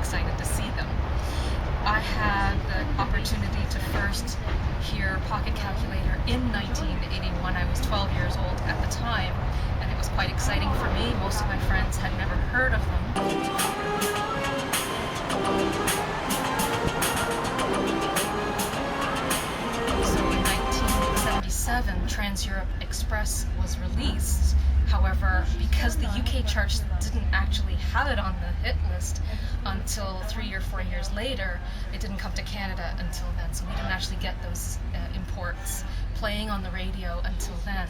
excited to see them. I had the opportunity to first hear Pocket Calculator in 1981. I was 12 years old at the time, and it was quite exciting for me. Most of my friends had never heard of them. So in 1977, Trans-Europe Express was released. However, because the UK charts didn't actually have it on the hit list until 3 or 4 years later, it didn't come to Canada until then. So we didn't actually get those imports playing on the radio until then.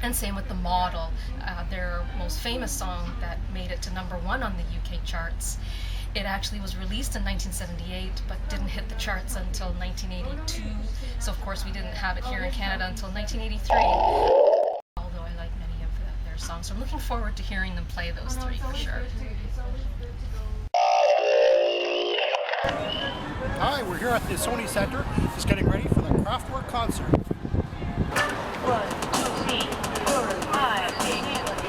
And same with The Model, their most famous song that made it to #1 on the UK charts. It actually was released in 1978, but didn't hit the charts until 1982. So of course we didn't have it here in Canada until 1983. Songs. So I'm looking forward to hearing them play those three for sure. Hi, we're here at the Sony Centre, just getting ready for the Kraftwerk concert. 1, 2, 3, 4, 5, 6, 7,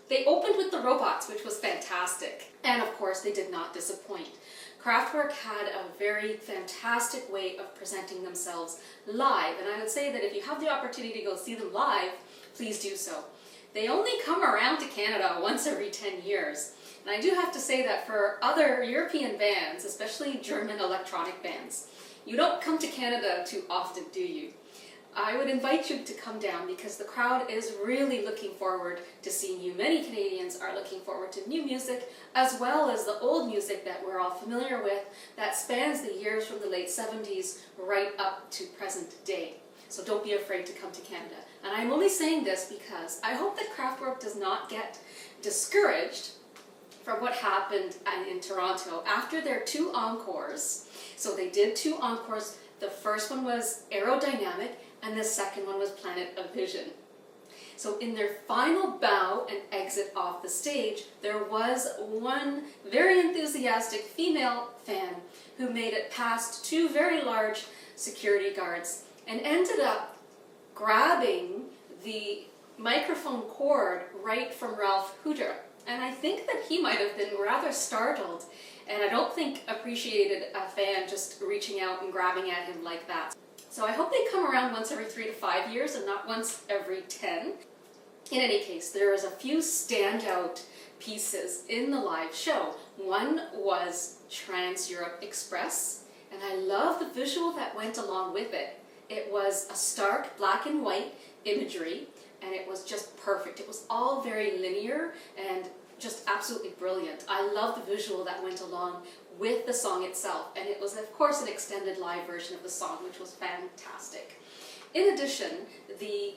They opened with the robots, which was fantastic. And of course, they did not disappoint. Kraftwerk had a very fantastic way of presenting themselves live. And I would say that if you have the opportunity to go see them live, please do so. They only come around to Canada once every 10 years. And I do have to say that for other European bands, especially German electronic bands, you don't come to Canada too often, do you? I would invite you to come down because the crowd is really looking forward to seeing you. Many Canadians are looking forward to new music as well as the old music that we're all familiar with that spans the years from the late 70s right up to present day. So don't be afraid to come to Canada. And I'm only saying this because I hope that Kraftwerk does not get discouraged from what happened in Toronto after their 2 encores. So they did 2 encores. The first one was Aerodynamic, and the second one was Planet of Vision. So in their final bow and exit off the stage, there was one very enthusiastic female fan who made it past 2 very large security guards and ended up grabbing the microphone cord right from Ralph Hooter. And I think that he might have been rather startled, and I don't think appreciated a fan just reaching out and grabbing at him like that. So I hope they come around once every 3 to 5 years and not once every 10. In any case, there is a few standout pieces in the live show. One was Trans-Europe Express, and I love the visual that went along with it. It was a stark black and white imagery, and it was just perfect. It was all very linear and just absolutely brilliant. I love the visual that went along with the song itself, and it was of course an extended live version of the song, which was fantastic. In addition, the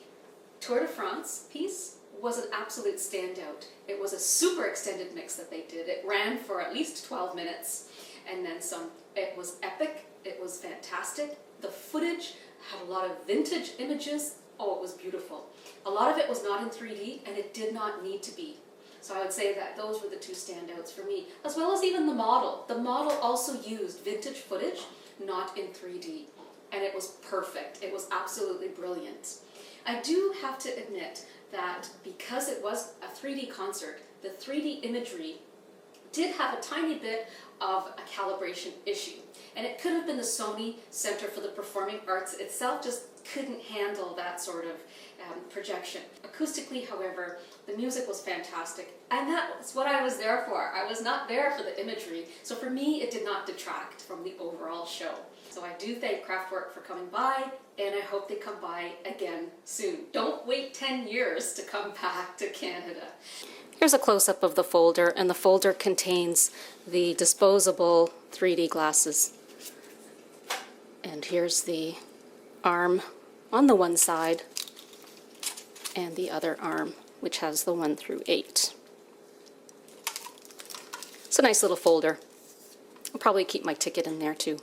Tour de France piece was an absolute standout. It was a super extended mix that they did. It ran for at least 12 minutes and then some. It was epic. It was fantastic. The footage had a lot of vintage images. Oh, it was beautiful. A lot of it was not in 3D, and it did not need to be. So I would say that those were the two standouts for me, as well as even the model. The model also used vintage footage, not in 3D, and it was perfect. It was absolutely brilliant. I do have to admit that because it was a 3D concert, the 3D imagery did have a tiny bit of a calibration issue. And it could have been the Sony Centre for the Performing Arts itself just couldn't handle that sort of projection. Acoustically, however, the music was fantastic. And that's what I was there for. I was not there for the imagery. So for me, it did not detract from the overall show. So I do thank Kraftwerk for coming by, and I hope they come by again soon. Don't wait 10 years to come back to Canada. Here's a close-up of the folder, and the folder contains the disposable 3D glasses. And here's the arm on the one side and the other arm, which has the 1 through 8. It's a nice little folder. I'll probably keep my ticket in there too.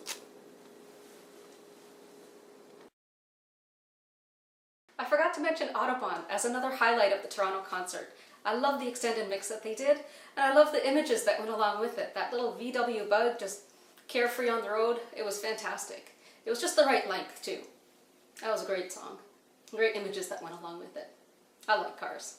I forgot to mention Autobahn as another highlight of the Toronto concert. I love the extended mix that they did, and I love the images that went along with it. That little VW Bug just carefree on the road, it was fantastic. It was just the right length too. That was a great song. Great images that went along with it. I like cars.